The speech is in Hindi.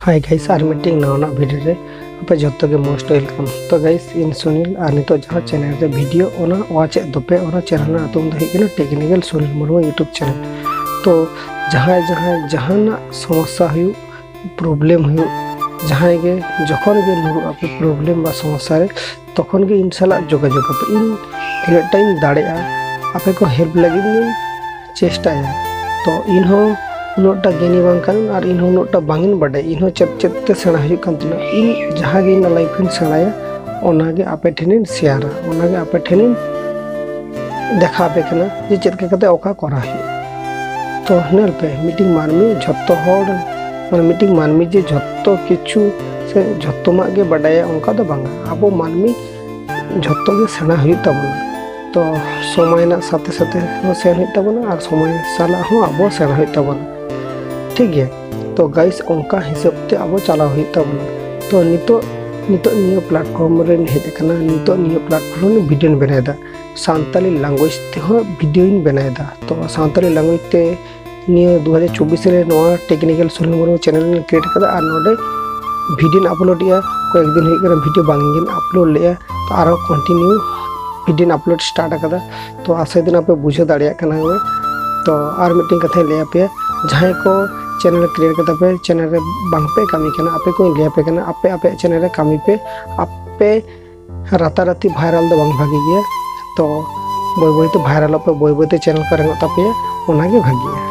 हाय गाइस आर मीटिंग नवा वीडियो रे आपे जत्तो के मोस्ट वेलकम। तो गाइस इन सुनील और नितो जहां चैनल रे वीडियो ओना वाच दोपे ओना चैनल ना तुम दे technical Sunil Murmu YouTube channel. तो जहां जहां जहां समस्या हुई प्रॉब्लम हुई जहां गे जखन गे नुरु आपे प्रॉब्लम बा समस्या रे तखन गे इन साला जोगाजोग पे इन तिना टाइम दाड़े आपे को हेल्प लगी चेष्टाया। तो इन हो उन्नोटा गेनी बांकान और इन उन्नोटा बांगिन बड़े इन चेत चेत ते सेना हुयुग कान तिना इन जहां गे इन लाइफ इन सेनाया ओनागे आपे ठेनिन शेयर ओनागे आपे ठेनिन देखा पे कना जे चेत के कते ओका करा हुयुग। तो नेल पे मीटिंग मानमी झत्तो होड़ माने मीटिंग मानमी जे झत्तो किछु से झत्तो मा गे बडाया ओंका दो बांगा आबो मानमी झत्तो गे सेना हुयुग ताबोना। तो समय ना साथे साथे हो सेन हुयुग ताबोना और समय साला हो आबो सेना हुयुग ताबोना ठीक है। तो गाइस उनका हिसाब ते अब चला हुई तब तो नितो नियो प्लेटफॉर्म रे हेज कना नितो नियो प्लेटफॉर्म वीडियो बनाएदा सांताली लैंग्वेज ते हो वीडियो बनाएदा। तो सांताली लैंग्वेज ते नियो 2024 रे नवा टेक्निकल सुनील चैनल क्रिएट कदा और नोडे वीडियो अपलोड या कोई एक दिन हुई कना वीडियो बांगिन अपलोड लेया तो आरो कंटिन्यू वीडियो अपलोड स्टार्ट कदा। तो आसे दिन आपे बुझे दाड़िया कना तो आर मीटिंग कथे ले पे जहां को चैनल क्रिएट करता पे चैनल रे बांग पे कमी करना आपे को लिया पे करना आपे आपे चैनल रे कमी पे आपे राताराती वायरल दो बांग भागी गया। तो बोय बोय तो वायरल पे बोय बोय तो चैनल का रंग पे ओना गे भागी।